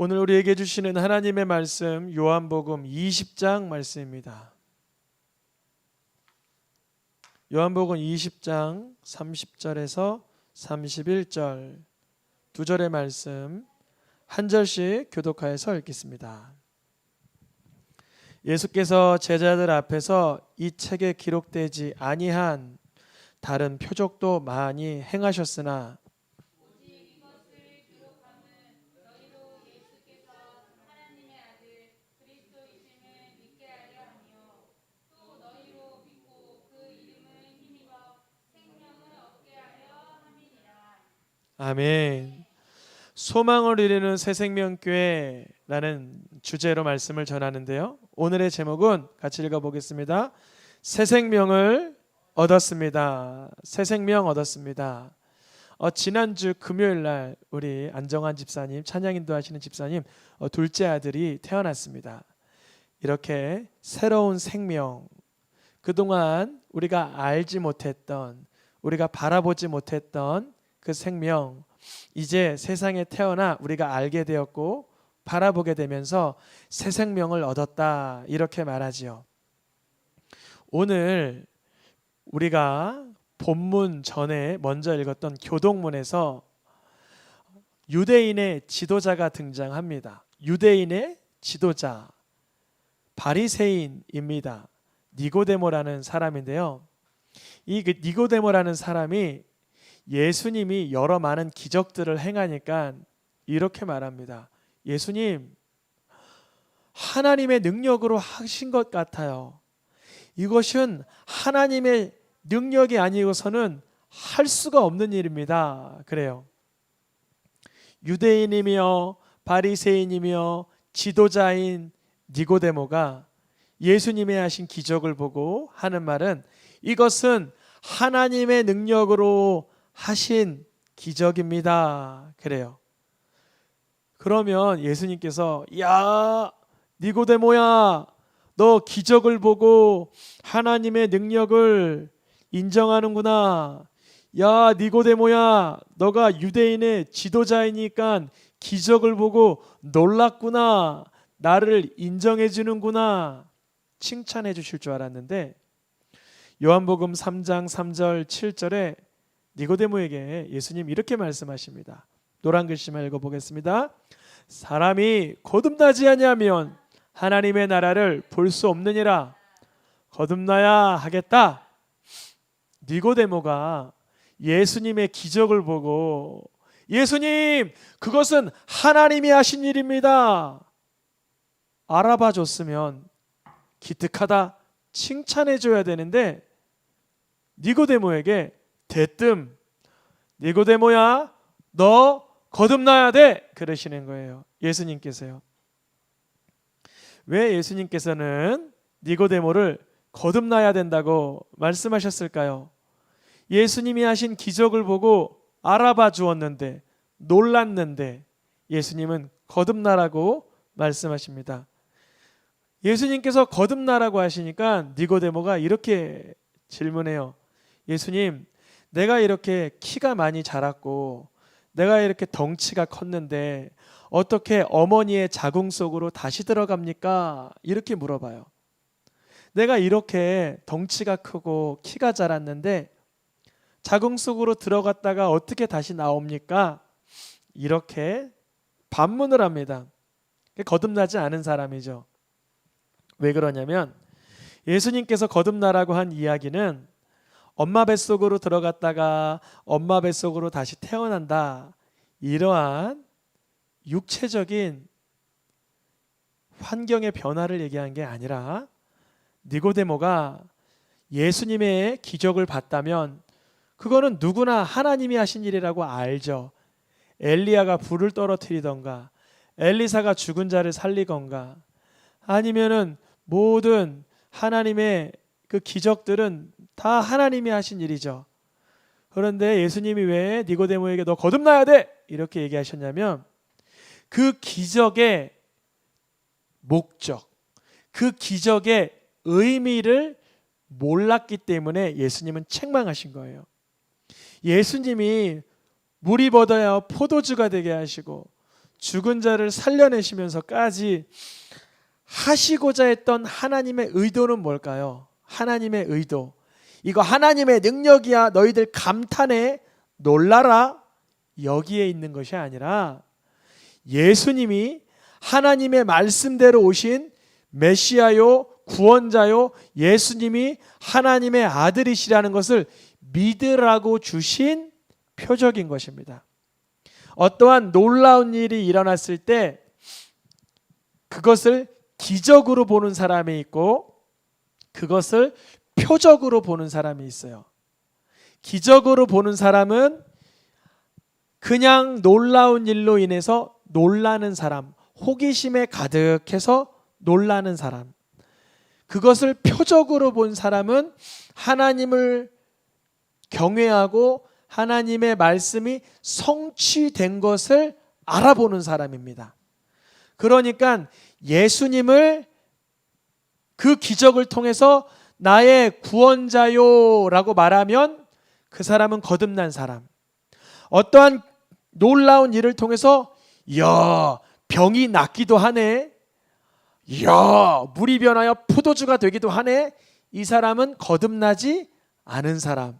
오늘 우리에게 주시는 하나님의 말씀 요한복음 20장 말씀입니다. 요한복음 20장 30절에서 31절 두 절의 말씀 한 절씩 교독하여서 읽겠습니다. 예수께서 제자들 앞에서 이 책에 기록되지 아니한 다른 표적도 많이 행하셨으나 아멘. 소망을 이루는 새생명교회라는 주제로 말씀을 전하는데요. 오늘의 제목은 같이 읽어보겠습니다. 새 생명을 얻었습니다. 새 생명 얻었습니다. 지난주 금요일 날 우리 안정환 집사님, 찬양 인도하시는 집사님 둘째 아들이 태어났습니다. 이렇게 새로운 생명, 그동안 우리가 알지 못했던, 우리가 바라보지 못했던 그 생명, 이제 세상에 태어나 우리가 알게 되었고 바라보게 되면서 새 생명을 얻었다, 이렇게 말하지요. 오늘 우리가 본문 전에 먼저 읽었던 교동문에서 유대인의 지도자가 등장합니다. 유대인의 지도자, 바리새인입니다. 니고데모라는 사람인데요. 이 니고데모라는 사람이 예수님이 여러 많은 기적들을 행하니까 이렇게 말합니다. 예수님, 하나님의 능력으로 하신 것 같아요. 이것은 하나님의 능력이 아니고서는 할 수가 없는 일입니다. 그래요. 유대인이며 바리새인이며 지도자인 니고데모가 예수님이 하신 기적을 보고 하는 말은 이것은 하나님의 능력으로 하신 기적입니다. 그래요. 그러면 예수님께서 야, 니고데모야, 너 기적을 보고 하나님의 능력을 인정하는구나. 야, 니고데모야, 너가 유대인의 지도자이니까 기적을 보고 놀랐구나. 나를 인정해 주는구나. 칭찬해 주실 줄 알았는데 요한복음 3장 3절 7절에 니고데모에게 예수님 이렇게 말씀하십니다. 노란 글씨만 읽어보겠습니다. 사람이 거듭나지 아니하면 하나님의 나라를 볼 수 없느니라. 거듭나야 하겠다. 니고데모가 예수님의 기적을 보고 예수님, 그것은 하나님이 하신 일입니다, 알아봐 줬으면 기특하다, 칭찬해 줘야 되는데 니고데모에게 대뜸 니고데모야, 너 거듭나야 돼, 그러시는 거예요. 예수님께서요. 왜 예수님께서는 니고데모를 거듭나야 된다고 말씀하셨을까요? 예수님이 하신 기적을 보고 알아봐 주었는데, 놀랐는데 예수님은 거듭나라고 말씀하십니다. 예수님께서 거듭나라고 하시니까 니고데모가 이렇게 질문해요. 예수님, 내가 이렇게 키가 많이 자랐고 내가 이렇게 덩치가 컸는데 어떻게 어머니의 자궁 속으로 다시 들어갑니까? 이렇게 물어봐요. 내가 이렇게 덩치가 크고 키가 자랐는데 자궁 속으로 들어갔다가 어떻게 다시 나옵니까? 이렇게 반문을 합니다. 거듭나지 않은 사람이죠. 왜 그러냐면 예수님께서 거듭나라고 한 이야기는 엄마 뱃속으로 들어갔다가 엄마 뱃속으로 다시 태어난다, 이러한 육체적인 환경의 변화를 얘기한 게 아니라 니고데모가 예수님의 기적을 봤다면 그거는 누구나 하나님이 하신 일이라고 알죠. 엘리야가 불을 떨어뜨리던가 엘리사가 죽은 자를 살리건가 아니면은 모든 하나님의 그 기적들은 다 하나님이 하신 일이죠. 그런데 예수님이 왜 니고데모에게 너 거듭나야 돼, 이렇게 얘기하셨냐면 그 기적의 목적, 그 기적의 의미를 몰랐기 때문에 예수님은 책망하신 거예요. 예수님이 물이 벗어야 포도주가 되게 하시고 죽은 자를 살려내시면서까지 하시고자 했던 하나님의 의도는 뭘까요? 하나님의 의도. 이거 하나님의 능력이야. 너희들 감탄해. 놀라라. 여기에 있는 것이 아니라 예수님이 하나님의 말씀대로 오신 메시아요, 구원자요, 예수님이 하나님의 아들이시라는 것을 믿으라고 주신 표적인 것입니다. 어떠한 놀라운 일이 일어났을 때 그것을 기적으로 보는 사람이 있고 그것을 표적으로 보는 사람이 있어요. 기적으로 보는 사람은 그냥 놀라운 일로 인해서 놀라는 사람, 호기심에 가득해서 놀라는 사람. 그것을 표적으로 본 사람은 하나님을 경외하고 하나님의 말씀이 성취된 것을 알아보는 사람입니다. 그러니까 예수님을 그 기적을 통해서 나의 구원자요 라고 말하면 그 사람은 거듭난 사람. 어떠한 놀라운 일을 통해서 이야, 병이 낫기도 하네, 이야, 물이 변하여 포도주가 되기도 하네, 이 사람은 거듭나지 않은 사람.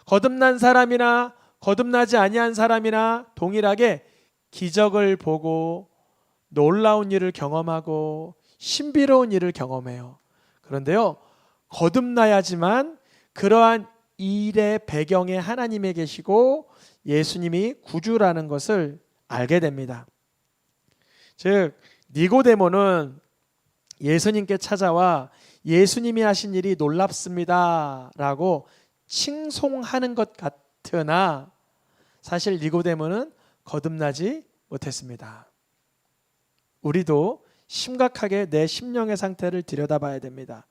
거듭난 사람이나 거듭나지 아니한 사람이나 동일하게 기적을 보고 놀라운 일을 경험하고 신비로운 일을 경험해요. 그런데요, 거듭나야지만 그러한 일의 배경에 하나님이 계시고 예수님이 구주라는 것을 알게 됩니다. 즉 니고데모는 예수님께 찾아와 예수님이 하신 일이 놀랍습니다 라고 칭송하는 것 같으나 사실 니고데모는 거듭나지 못했습니다. 우리도 심각하게 내 심령의 상태를 들여다봐야 됩니다.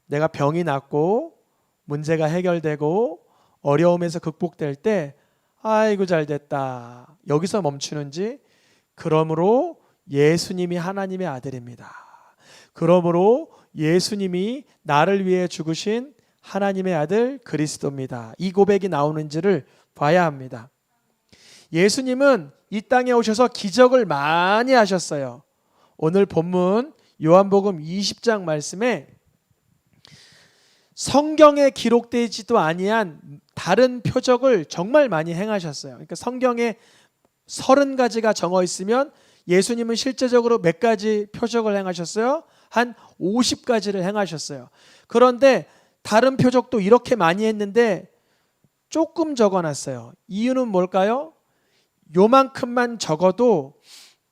내가 병이 낫고 문제가 해결되고 어려움에서 극복될 때 아이고 잘됐다, 여기서 멈추는지, 그러므로 예수님이 하나님의 아들입니다, 그러므로 예수님이 나를 위해 죽으신 하나님의 아들 그리스도입니다, 이 고백이 나오는지를 봐야 합니다. 예수님은 이 땅에 오셔서 기적을 많이 하셨어요. 오늘 본문 요한복음 20장 말씀에 성경에 기록되지도 아니한 다른 표적을 정말 많이 행하셨어요. 그러니까 성경에 30가지가 적어 있으면 예수님은 실제적으로 몇 가지 표적을 행하셨어요? 한 50가지를 행하셨어요. 그런데 다른 표적도 이렇게 많이 했는데 조금 적어놨어요. 이유는 뭘까요? 요만큼만 적어도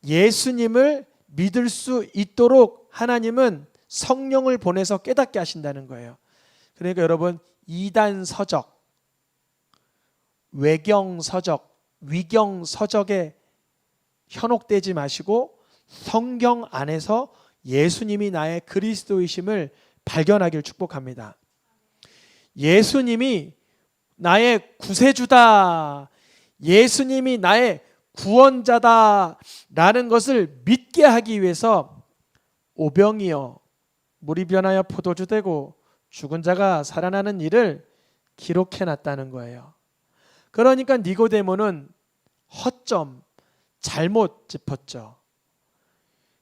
예수님을 믿을 수 있도록 하나님은 성령을 보내서 깨닫게 하신다는 거예요. 그러니까 여러분, 이단서적, 외경서적, 위경서적에 현혹되지 마시고 성경 안에서 예수님이 나의 그리스도이심을 발견하길 축복합니다. 예수님이 나의 구세주다, 예수님이 나의 구원자다 라는 것을 믿게 하기 위해서 오병이어 물이 변하여 포도주 되고 죽은 자가 살아나는 일을 기록해 놨다는 거예요. 그러니까 니고데모는 허점, 잘못 짚었죠.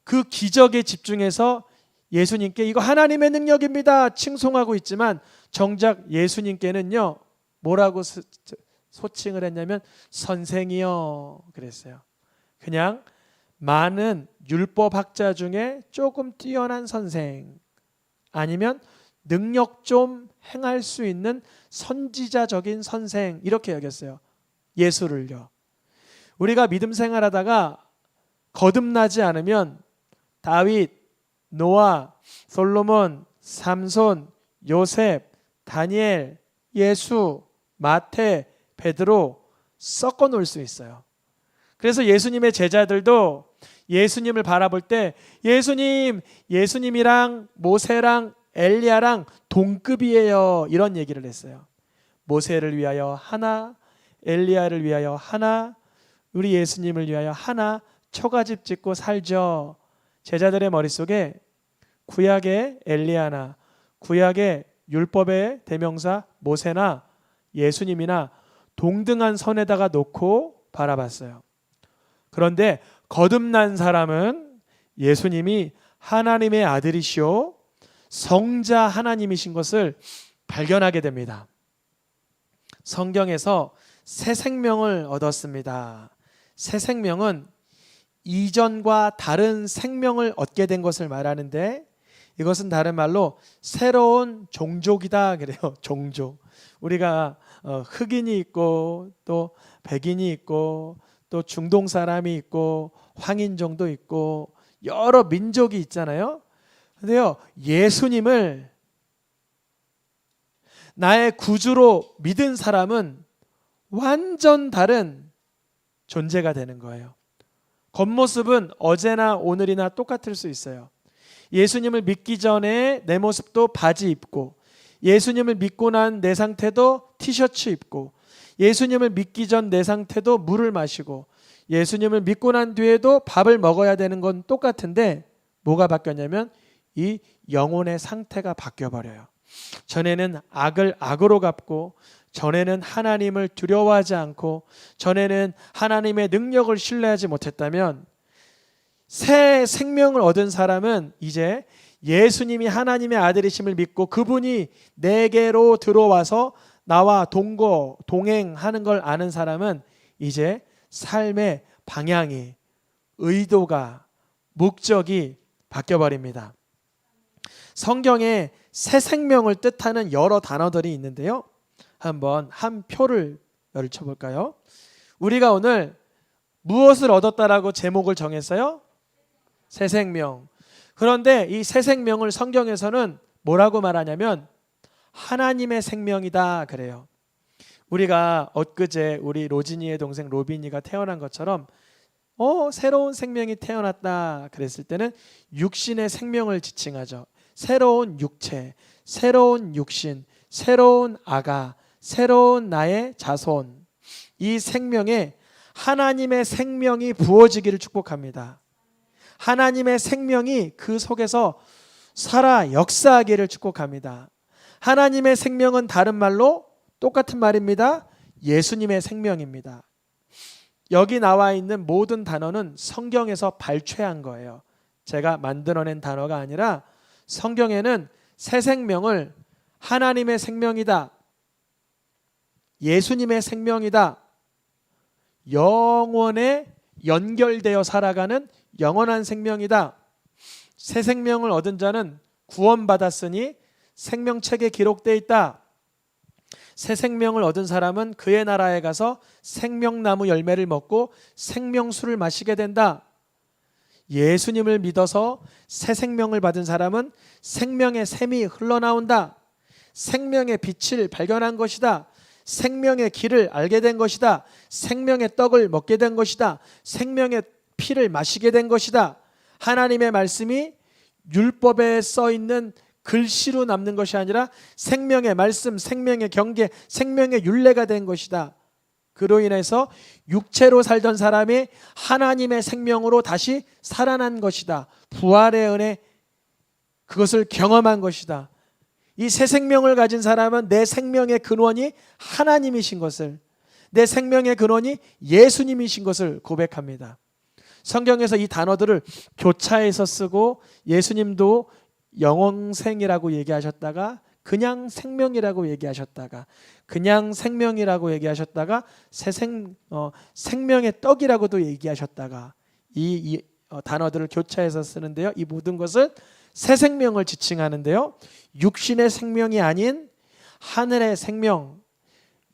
그 기적에 집중해서 예수님께 이거 하나님의 능력입니다 칭송하고 있지만 정작 예수님께는요 뭐라고 소칭을 했냐면 선생이요 그랬어요. 그냥 많은 율법학자 중에 조금 뛰어난 선생, 아니면 능력 좀 행할 수 있는 선지자적인 선생, 이렇게 여겼어요. 예수를요. 우리가 믿음 생활하다가 거듭나지 않으면 다윗, 노아, 솔로몬, 삼손, 요셉, 다니엘, 예수, 마태, 베드로 섞어 놓을 수 있어요. 그래서 예수님의 제자들도 예수님을 바라볼 때 예수님이랑 모세랑 엘리야랑 동급이에요 이런 얘기를 했어요. 모세를 위하여 하나, 엘리야를 위하여 하나, 우리 예수님을 위하여 하나, 초가집 짓고 살죠. 제자들의 머릿속에 구약의 엘리야나 구약의 율법의 대명사 모세나 예수님이나 동등한 선에다가 놓고 바라봤어요. 그런데 거듭난 사람은 예수님이 하나님의 아들이시오 성자 하나님이신 것을 발견하게 됩니다. 성경에서 새 생명을 얻었습니다. 새 생명은 이전과 다른 생명을 얻게 된 것을 말하는데, 이것은 다른 말로 새로운 종족이다 그래요. 종족. 우리가 흑인이 있고 또 백인이 있고 또 중동 사람이 있고 황인종도 있고 여러 민족이 있잖아요. 근데요, 예수님을 나의 구주로 믿은 사람은 완전 다른 존재가 되는 거예요. 겉모습은 어제나 오늘이나 똑같을 수 있어요. 예수님을 믿기 전에 내 모습도 바지 입고, 예수님을 믿고 난 내 상태도 티셔츠 입고, 예수님을 믿기 전 내 상태도 물을 마시고, 예수님을 믿고 난 뒤에도 밥을 먹어야 되는 건 똑같은데 뭐가 바뀌었냐면 이 영혼의 상태가 바뀌어버려요. 전에는 악을 악으로 갚고, 전에는 하나님을 두려워하지 않고, 전에는 하나님의 능력을 신뢰하지 못했다면, 새 생명을 얻은 사람은 이제 예수님이 하나님의 아들이심을 믿고 그분이 내게로 들어와서 나와 동행하는 걸 아는 사람은 이제 삶의 방향이, 의도가, 목적이 바뀌어버립니다. 성경에 새 생명을 뜻하는 여러 단어들이 있는데요, 한번 한 표를 열쳐볼까요? 우리가 오늘 무엇을 얻었다라고 제목을 정했어요? 새 생명. 그런데 이 새 생명을 성경에서는 뭐라고 말하냐면 하나님의 생명이다 그래요. 우리가 엊그제 우리 로진이의 동생 로빈이가 태어난 것처럼 새로운 생명이 태어났다 그랬을 때는 육신의 생명을 지칭하죠. 새로운 육체, 새로운 육신, 새로운 아가, 새로운 나의 자손, 이 생명에 하나님의 생명이 부어지기를 축복합니다. 하나님의 생명이 그 속에서 살아 역사하기를 축복합니다. 하나님의 생명은 다른 말로 똑같은 말입니다. 예수님의 생명입니다. 여기 나와 있는 모든 단어는 성경에서 발췌한 거예요. 제가 만들어낸 단어가 아니라 성경에는 새 생명을 하나님의 생명이다, 예수님의 생명이다, 영원에 연결되어 살아가는 영원한 생명이다, 새 생명을 얻은 자는 구원받았으니 생명책에 기록되어 있다, 새 생명을 얻은 사람은 그의 나라에 가서 생명나무 열매를 먹고 생명수를 마시게 된다, 예수님을 믿어서 새 생명을 받은 사람은 생명의 샘이 흘러나온다, 생명의 빛을 발견한 것이다, 생명의 길을 알게 된 것이다, 생명의 떡을 먹게 된 것이다, 생명의 피를 마시게 된 것이다, 하나님의 말씀이 율법에 써 있는 글씨로 남는 것이 아니라 생명의 말씀, 생명의 경계, 생명의 율례가 된 것이다. 그로 인해서 육체로 살던 사람이 하나님의 생명으로 다시 살아난 것이다. 부활의 은혜, 그것을 경험한 것이다. 이 새 생명을 가진 사람은 내 생명의 근원이 하나님이신 것을, 내 생명의 근원이 예수님이신 것을 고백합니다. 성경에서 이 단어들을 교차해서 쓰고 예수님도 영원생이라고 얘기하셨다가 그냥 생명이라고 얘기하셨다가 그냥 생명이라고 얘기하셨다가 생명의 떡이라고도 얘기하셨다가 이 단어들을 교차해서 쓰는데요, 이 모든 것을 새 생명을 지칭하는데요, 육신의 생명이 아닌 하늘의 생명,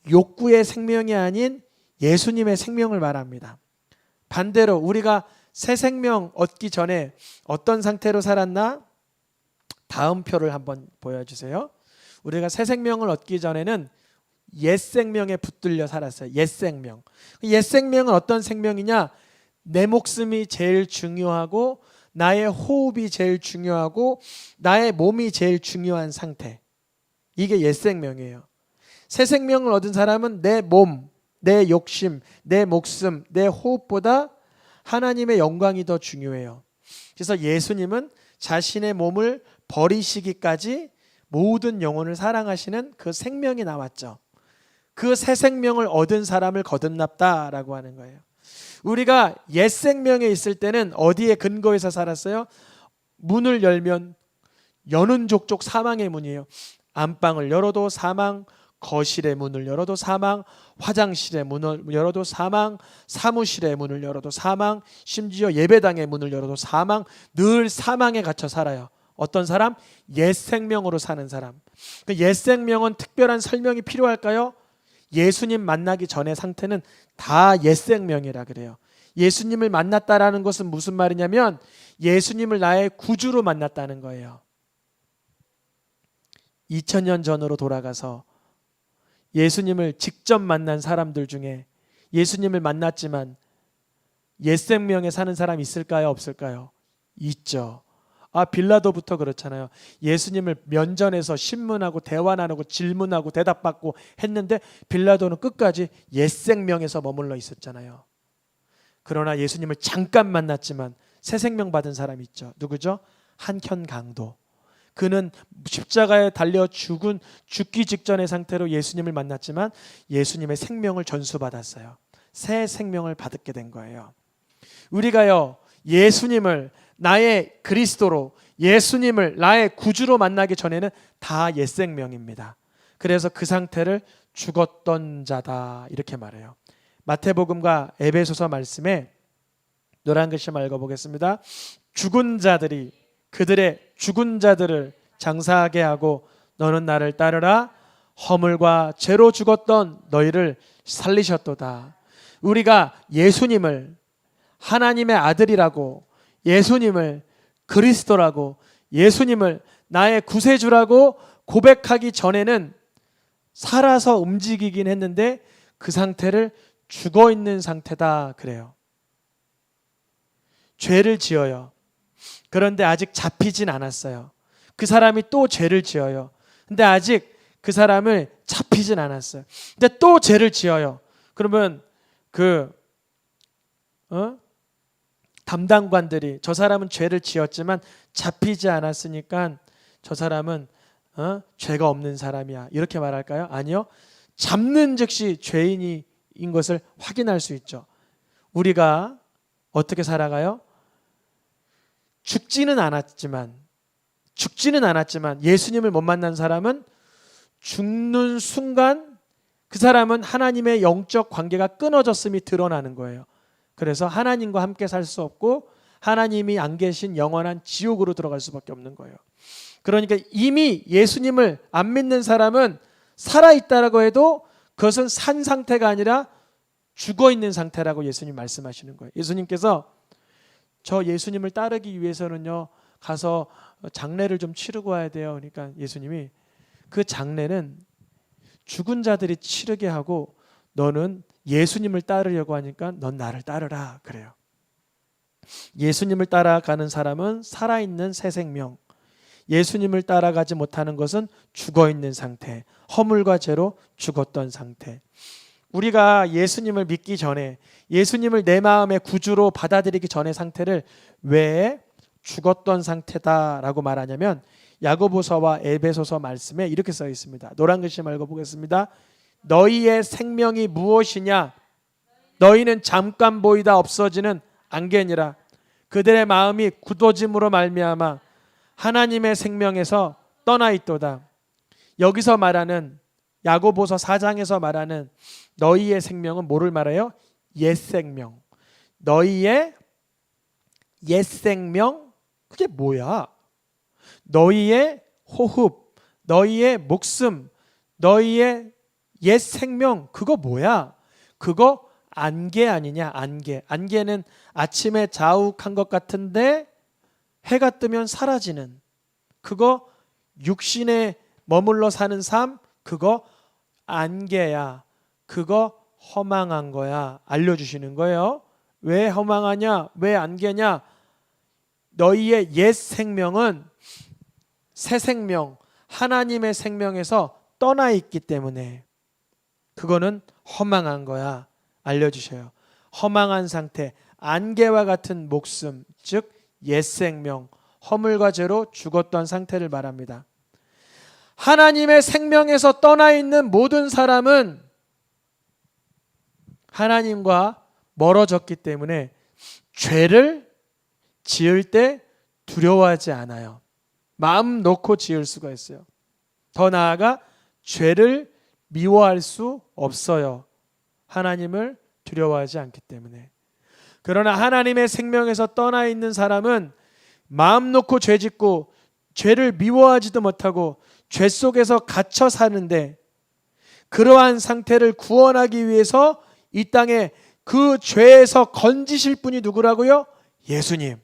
욕구의 생명이 아닌 예수님의 생명을 말합니다. 반대로 우리가 새 생명 얻기 전에 어떤 상태로 살았나? 다음 표를 한번 보여주세요. 우리가 새 생명을 얻기 전에는 옛 생명에 붙들려 살았어요. 옛 생명. 옛 생명은 어떤 생명이냐? 내 목숨이 제일 중요하고 나의 호흡이 제일 중요하고 나의 몸이 제일 중요한 상태. 이게 옛 생명이에요. 새 생명을 얻은 사람은 내 몸, 내 욕심, 내 목숨, 내 호흡보다 하나님의 영광이 더 중요해요. 그래서 예수님은 자신의 몸을 버리시기까지 모든 영혼을 사랑하시는 그 생명이 나왔죠. 그 새 생명을 얻은 사람을 거듭났다라고 하는 거예요. 우리가 옛 생명에 있을 때는 어디에 근거해서 살았어요? 문을 열면 여는 족족 사망의 문이에요. 안방을 열어도 사망, 거실의 문을 열어도 사망, 화장실의 문을 열어도 사망, 사무실의 문을 열어도 사망, 심지어 예배당의 문을 열어도 사망, 늘 사망에 갇혀 살아요. 어떤 사람? 옛 생명으로 사는 사람. 그 옛 생명은 특별한 설명이 필요할까요? 예수님 만나기 전의 상태는 다 옛 생명이라 그래요. 예수님을 만났다라는 것은 무슨 말이냐면 예수님을 나의 구주로 만났다는 거예요. 2000년 전으로 돌아가서 예수님을 직접 만난 사람들 중에 예수님을 만났지만 옛 생명에 사는 사람 있을까요? 없을까요? 있죠. 빌라도부터 그렇잖아요. 예수님을 면전에서 신문하고 대화 나누고 질문하고 대답받고 했는데 빌라도는 끝까지 옛 생명에서 머물러 있었잖아요. 그러나 예수님을 잠깐 만났지만 새 생명 받은 사람이 있죠. 누구죠? 한켠 강도. 그는 십자가에 달려 죽기 직전의 상태로 예수님을 만났지만 예수님의 생명을 전수받았어요. 새 생명을 받게 된 거예요. 우리가요, 예수님을 나의 그리스도로, 예수님을 나의 구주로 만나기 전에는 다 옛 생명입니다. 그래서 그 상태를 죽었던 자다 이렇게 말해요. 마태복음과 에베소서 말씀에 노란 글씨 읽어보겠습니다. 죽은 자들이 그들의 죽은 자들을 장사하게 하고 너는 나를 따르라. 허물과 죄로 죽었던 너희를 살리셨도다. 우리가 예수님을 하나님의 아들이라고, 예수님을 그리스도라고, 예수님을 나의 구세주라고 고백하기 전에는 살아서 움직이긴 했는데 그 상태를 죽어 있는 상태다 그래요. 죄를 지어요. 그런데 아직 잡히진 않았어요. 그 사람이 또 죄를 지어요. 근데 아직 그 사람을 잡히진 않았어요. 근데 또 죄를 지어요. 그러면 담당관들이 저 사람은 죄를 지었지만 잡히지 않았으니까 저 사람은 죄가 없는 사람이야 이렇게 말할까요? 아니요. 잡는 즉시 죄인인 것을 확인할 수 있죠. 우리가 어떻게 살아가요? 죽지는 않았지만 예수님을 못 만난 사람은 죽는 순간 그 사람은 하나님의 영적 관계가 끊어졌음이 드러나는 거예요. 그래서 하나님과 함께 살 수 없고 하나님이 안 계신 영원한 지옥으로 들어갈 수밖에 없는 거예요. 그러니까 이미 예수님을 안 믿는 사람은 살아있다라고 해도 그것은 산 상태가 아니라 죽어있는 상태라고 예수님 말씀하시는 거예요. 예수님께서 저 예수님을 따르기 위해서는요 가서 장례를 좀 치르고 와야 돼요. 그러니까 예수님이 그 장례는 죽은 자들이 치르게 하고 너는 예수님을 따르려고 하니까 넌 나를 따르라 그래요. 예수님을 따라가는 사람은 살아있는 새 생명, 예수님을 따라가지 못하는 것은 죽어있는 상태, 허물과 죄로 죽었던 상태. 우리가 예수님을 믿기 전에, 예수님을 내 마음의 구주로 받아들이기 전의 상태를 왜 죽었던 상태다라고 말하냐면 야고보서와 에베소서 말씀에 이렇게 써 있습니다. 노란 글씨 읽어보겠습니다. 너희의 생명이 무엇이냐? 너희는 잠깐 보이다 없어지는 안개니라. 그들의 마음이 굳어짐으로 말미암아 하나님의 생명에서 떠나 있도다. 여기서 말하는 야고보서 4장에서 말하는 너희의 생명은 뭐를 말해요? 옛 생명. 너희의 옛 생명? 그게 뭐야? 너희의 호흡, 너희의 목숨, 너희의 옛 생명, 그거 뭐야? 그거 안개 아니냐? 안개. 안개는 아침에 자욱한 것 같은데 해가 뜨면 사라지는, 그거 육신에 머물러 사는 삶, 그거 안개야. 그거 허망한 거야. 알려주시는 거예요. 왜 허망하냐? 왜 안개냐? 너희의 옛 생명은 새 생명, 하나님의 생명에서 떠나 있기 때문에 그거는 허망한 거야. 알려주셔요. 허망한 상태, 안개와 같은 목숨, 즉 옛 생명, 허물과 죄로 죽었던 상태를 말합니다. 하나님의 생명에서 떠나 있는 모든 사람은 하나님과 멀어졌기 때문에 죄를 지을 때 두려워하지 않아요. 마음 놓고 지을 수가 있어요. 더 나아가 죄를 미워할 수 없어요. 하나님을 두려워하지 않기 때문에. 그러나 하나님의 생명에서 떠나 있는 사람은 마음 놓고 죄 짓고 죄를 미워하지도 못하고 죄 속에서 갇혀 사는데, 그러한 상태를 구원하기 위해서 이 땅에 그 죄에서 건지실 분이 누구라고요? 예수님.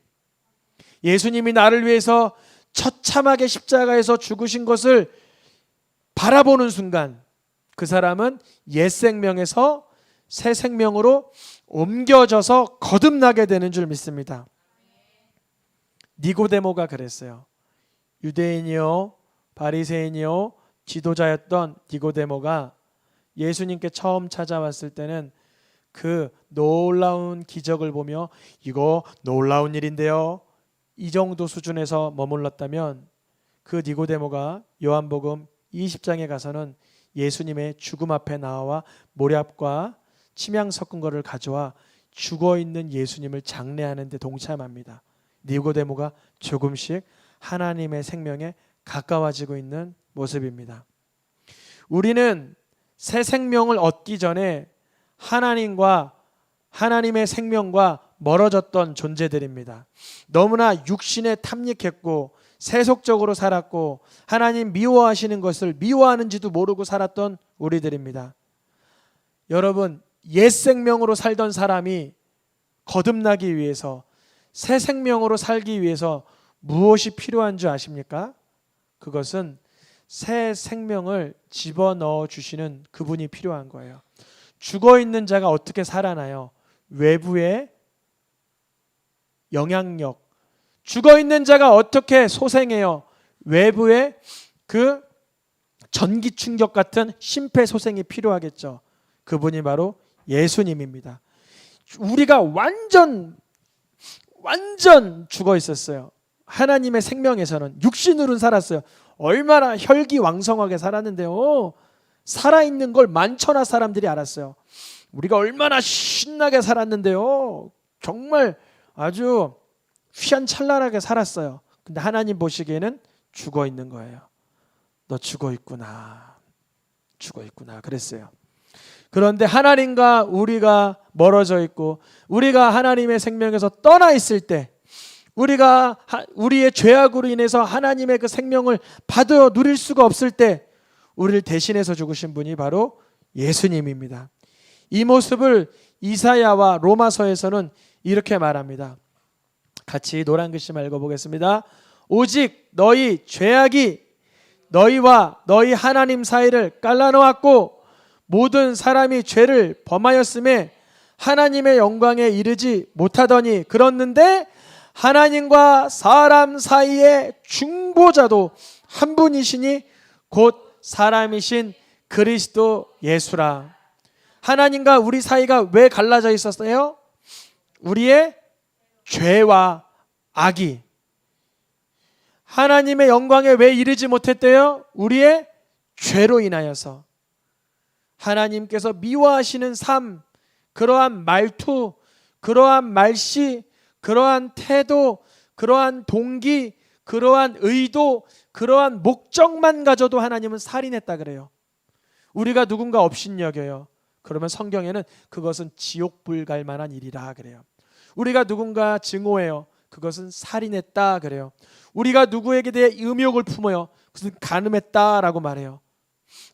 예수님이 나를 위해서 처참하게 십자가에서 죽으신 것을 바라보는 순간 그 사람은 옛 생명에서 새 생명으로 옮겨져서 거듭나게 되는 줄 믿습니다. 니고데모가 그랬어요. 유대인이요 바리새인이요 지도자였던 니고데모가 예수님께 처음 찾아왔을 때는 그 놀라운 기적을 보며 이거 놀라운 일인데요, 이 정도 수준에서 머물렀다면, 그 니고데모가 요한복음 20장에 가서는 예수님의 죽음 앞에 나와 모략과 침향 섞은 것을 가져와 죽어있는 예수님을 장례하는 데 동참합니다. 니고데모가 조금씩 하나님의 생명에 가까워지고 있는 모습입니다. 우리는 새 생명을 얻기 전에 하나님과 하나님의 생명과 멀어졌던 존재들입니다. 너무나 육신에 탐닉했고 세속적으로 살았고 하나님 미워하시는 것을 미워하는지도 모르고 살았던 우리들입니다. 여러분, 옛 생명으로 살던 사람이 거듭나기 위해서 새 생명으로 살기 위해서 무엇이 필요한 줄 아십니까? 그것은 새 생명을 집어넣어 주시는 그분이 필요한 거예요. 죽어있는 자가 어떻게 살아나요? 외부의 영향력. 죽어있는 자가 어떻게 소생해요? 외부의 그 전기 충격 같은 심폐소생이 필요하겠죠. 그분이 바로 예수님입니다. 우리가 완전 죽어 있었어요. 하나님의 생명에서는 육신으로는 살았어요. 얼마나 혈기왕성하게 살았는데요, 살아있는 걸 만천하 사람들이 알았어요. 우리가 얼마나 신나게 살았는데요, 정말 아주 휘황찬란하게 살았어요. 근데 하나님 보시기에는 죽어 있는 거예요. 너 죽어 있구나 그랬어요. 그런데 하나님과 우리가 멀어져 있고 우리가 하나님의 생명에서 떠나 있을 때, 우리가 우리의 죄악으로 인해서 하나님의 그 생명을 받아 누릴 수가 없을 때 우리를 대신해서 죽으신 분이 바로 예수님입니다. 이 모습을 이사야와 로마서에서는 이렇게 말합니다. 같이 노란 글씨만 읽어보겠습니다. 오직 너희 죄악이 너희와 너희 하나님 사이를 갈라놓았고 모든 사람이 죄를 범하였음에 하나님의 영광에 이르지 못하더니, 그렇는데 하나님과 사람 사이의 중보자도 한 분이시니 곧 사람이신 그리스도 예수라. 하나님과 우리 사이가 왜 갈라져 있었어요? 우리의 죄와 악이. 하나님의 영광에 왜 이르지 못했대요? 우리의 죄로 인하여서. 하나님께서 미워하시는 삶, 그러한 말투, 그러한 말씨, 그러한 태도, 그러한 동기, 그러한 의도, 그러한 목적만 가져도 하나님은 살인했다 그래요. 우리가 누군가 업신여겨요. 그러면 성경에는 그것은 지옥 불 갈 만한 일이라 그래요. 우리가 누군가 증오해요. 그것은 살인했다 그래요. 우리가 누구에게 대해 음욕을 품어요. 그것은 간음했다라고 말해요.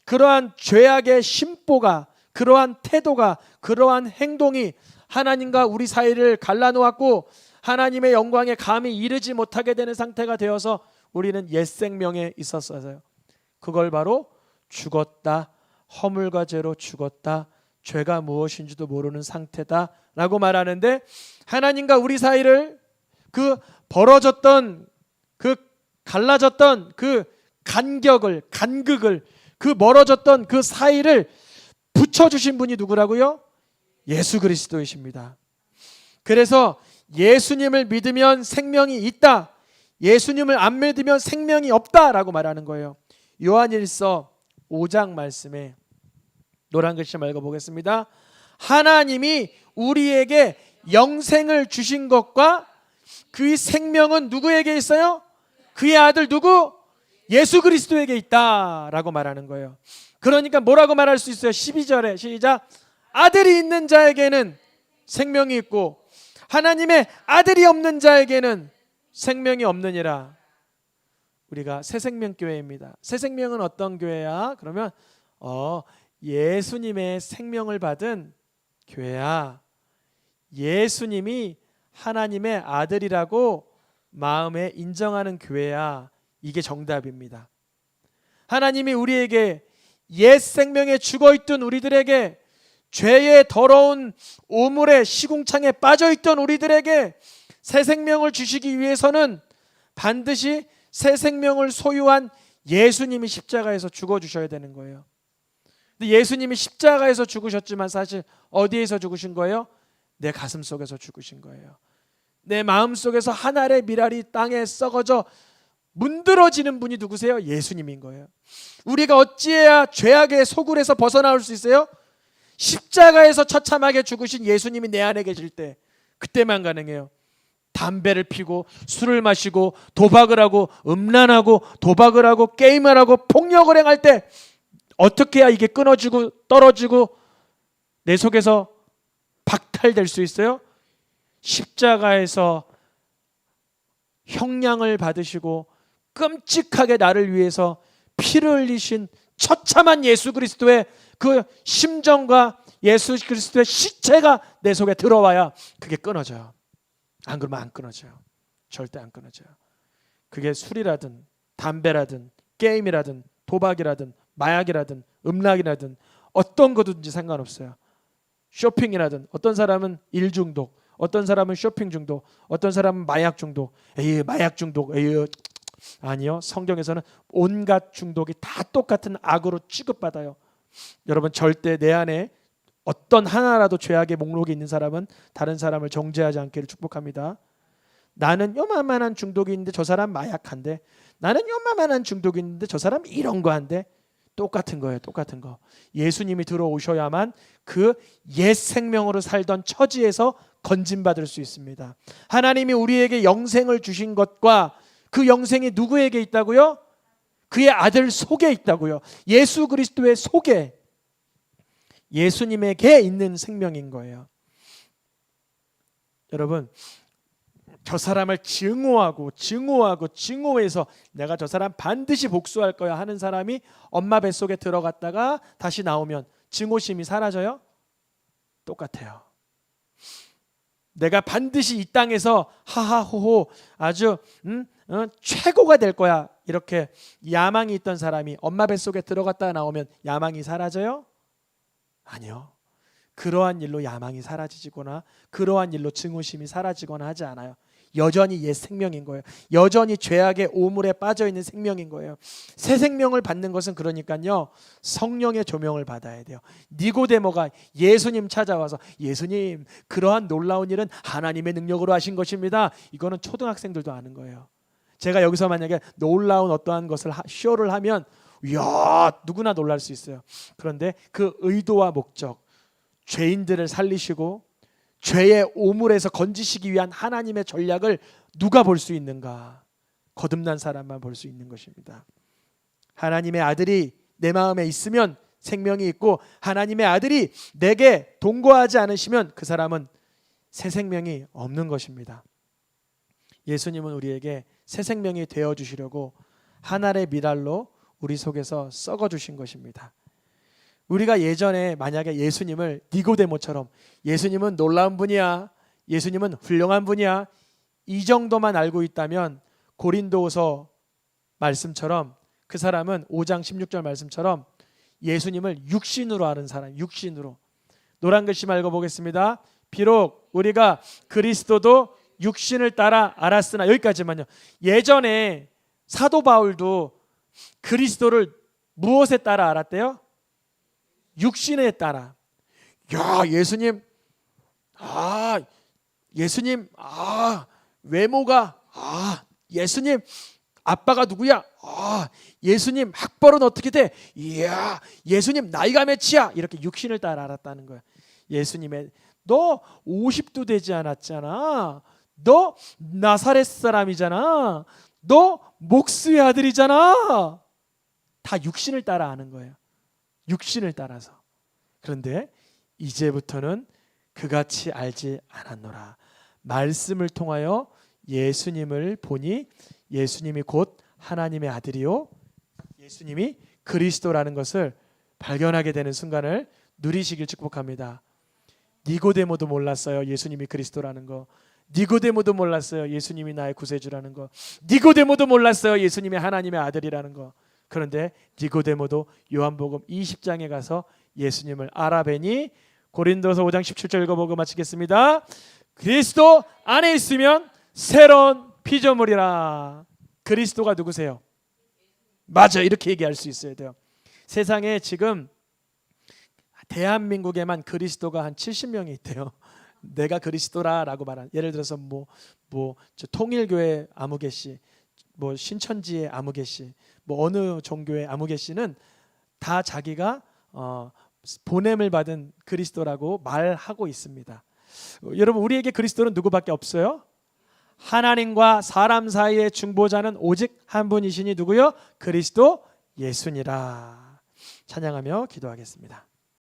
그러한 죄악의 심보가, 그러한 태도가, 그러한 행동이 하나님과 우리 사이를 갈라놓았고 하나님의 영광에 감히 이르지 못하게 되는 상태가 되어서 우리는 옛 생명에 있었어요. 그걸 바로 죽었다, 허물과 죄로 죽었다, 죄가 무엇인지도 모르는 상태다라고 말하는데, 하나님과 우리 사이를 그 벌어졌던 그 갈라졌던 그 간극을, 그 멀어졌던 그 사이를 붙여주신 분이 누구라고요? 예수 그리스도이십니다. 그래서 예수님을 믿으면 생명이 있다, 예수님을 안 믿으면 생명이 없다라고 말하는 거예요. 요한일서 5장 말씀에 노란 글씨 읽어보겠습니다. 하나님이 우리에게 영생을 주신 것과 그 생명은 누구에게 있어요? 그의 아들 누구? 예수 그리스도에게 있다라고 말하는 거예요. 그러니까 뭐라고 말할 수 있어요? 12절에 시작. 아들이 있는 자에게는 생명이 있고 하나님의 아들이 없는 자에게는 생명이 없느니라. 우리가 새생명교회입니다. 새생명은 어떤 교회야? 그러면 예수님의 생명을 받은 교회야. 예수님이 하나님의 아들이라고 마음에 인정하는 교회야. 이게 정답입니다. 하나님이 우리에게 옛 생명에 죽어있던 우리들에게, 죄의 더러운 오물에 시궁창에 빠져있던 우리들에게 새 생명을 주시기 위해서는 반드시 새 생명을 소유한 예수님이 십자가에서 죽어주셔야 되는 거예요. 근데 예수님이 십자가에서 죽으셨지만 사실 어디에서 죽으신 거예요? 내 가슴 속에서 죽으신 거예요. 내 마음 속에서 한 알의 밀알이 땅에 썩어져 문드러지는 분이 누구세요? 예수님인 거예요. 우리가 어찌해야 죄악의 소굴에서 벗어나올 수 있어요? 십자가에서 처참하게 죽으신 예수님이 내 안에 계실 때, 그때만 가능해요. 담배를 피고 술을 마시고 도박을 하고 음란하고 도박을 하고 게임을 하고 폭력을 행할 때 어떻게 해야 이게 끊어지고 떨어지고 내 속에서 박탈될 수 있어요? 십자가에서 형량을 받으시고 끔찍하게 나를 위해서 피를 흘리신 처참한 예수 그리스도의 그 심정과 예수 그리스도의 시체가 내 속에 들어와야 그게 끊어져요. 안 그러면 안 끊어져요. 절대 안 끊어져요. 그게 술이라든 담배라든 게임이라든 도박이라든 마약이라든 음락이라든 어떤 거든지 상관없어요. 쇼핑이라든, 어떤 사람은 일 중독, 어떤 사람은 쇼핑 중독, 어떤 사람은 마약 중독. 에이, 마약 중독. 에이, 아니요. 성경에서는 온갖 중독이 다 똑같은 악으로 취급받아요. 여러분, 절대 내 안에 어떤 하나라도 죄악의 목록이 있는 사람은 다른 사람을 정죄하지 않기를 축복합니다. 나는 요만한 중독이 있는데 저 사람 마약한데, 나는 요만한 중독이 있는데 저 사람 이런 거 한데, 똑같은 거예요. 똑같은 거. 예수님이 들어오셔야만 그 옛 생명으로 살던 처지에서 건진받을 수 있습니다. 하나님이 우리에게 영생을 주신 것과 그 영생이 누구에게 있다고요? 그의 아들 속에 있다고요. 예수 그리스도의 속에, 예수님에게 있는 생명인 거예요. 여러분, 저 사람을 증오해서 내가 저 사람 반드시 복수할 거야 하는 사람이 엄마 뱃속에 들어갔다가 다시 나오면 증오심이 사라져요? 똑같아요. 내가 반드시 이 땅에서 하하호호 아주 최고가 될 거야 이렇게 야망이 있던 사람이 엄마 뱃속에 들어갔다가 나오면 야망이 사라져요? 아니요. 그러한 일로 야망이 사라지거나 그러한 일로 증오심이 사라지거나 하지 않아요. 여전히 옛 생명인 거예요. 여전히 죄악의 오물에 빠져있는 생명인 거예요. 새 생명을 받는 것은 그러니까요, 성령의 조명을 받아야 돼요. 니고데모가 예수님 찾아와서, 예수님, 그러한 놀라운 일은 하나님의 능력으로 하신 것입니다. 이거는 초등학생들도 아는 거예요. 제가 여기서 만약에 놀라운 어떠한 것을 쇼를 하면 이야, 누구나 놀랄 수 있어요. 그런데 그 의도와 목적, 죄인들을 살리시고 죄의 오물에서 건지시기 위한 하나님의 전략을 누가 볼 수 있는가? 거듭난 사람만 볼 수 있는 것입니다. 하나님의 아들이 내 마음에 있으면 생명이 있고, 하나님의 아들이 내게 동거하지 않으시면 그 사람은 새 생명이 없는 것입니다. 예수님은 우리에게 새 생명이 되어주시려고 한 알의 밀알로 우리 속에서 썩어주신 것입니다. 우리가 예전에 만약에 예수님을 니고데모처럼, 예수님은 놀라운 분이야, 예수님은 훌륭한 분이야, 이 정도만 알고 있다면 고린도후서 말씀처럼, 그 사람은 5장 16절 말씀처럼 예수님을 육신으로 아는 사람, 육신으로. 노란 글씨 말고 보겠습니다. 비록 우리가 그리스도도 육신을 따라 알았으나, 여기까지만요. 예전에 사도 바울도 그리스도를 무엇에 따라 알았대요? 육신에 따라. 야, 예수님, 외모가, 예수님 아빠가 누구야? 예수님 학벌은 어떻게 돼? 이야, 예수님 나이가 몇이야? 이렇게 육신을 따라 알았다는 거야. 예수님의 너 50도 되지 않았잖아. 너 나사렛 사람이잖아. 너 목수의 아들이잖아. 다 육신을 따라 하는 거예요. 육신을 따라서. 그런데 이제부터는 그같이 알지 않았노라. 말씀을 통하여 예수님을 보니 예수님이 곧 하나님의 아들이요 예수님이 그리스도라는 것을 발견하게 되는 순간을 누리시길 축복합니다. 니고데모도 몰랐어요. 예수님이 그리스도라는 거. 니고데모도 몰랐어요. 예수님이 나의 구세주라는 거. 니고데모도 몰랐어요. 예수님이 하나님의 아들이라는 거. 그런데 니고데모도 요한복음 20장에 가서 예수님을 알아뵈니 고린도서 5장 17절 읽어보고 마치겠습니다. 그리스도 안에 있으면 새로운 피조물이라. 그리스도가 누구세요? 맞아, 이렇게 얘기할 수 있어야 돼요. 세상에 지금 대한민국에만 그리스도가 한 70명이 있대요. 내가 그리스도라라고 말하는. 예를 들어서 저 통일교회 아무개 씨, 뭐 신천지의 아무개 씨, 뭐 어느 종교의 아무개 씨는 다 자기가 보냄을 받은 그리스도라고 말하고 있습니다. 여러분, 우리에게 그리스도는 누구밖에 없어요? 하나님과 사람 사이의 중보자는 오직 한 분이시니 누구요? 그리스도 예수니라. 찬양하며 기도하겠습니다.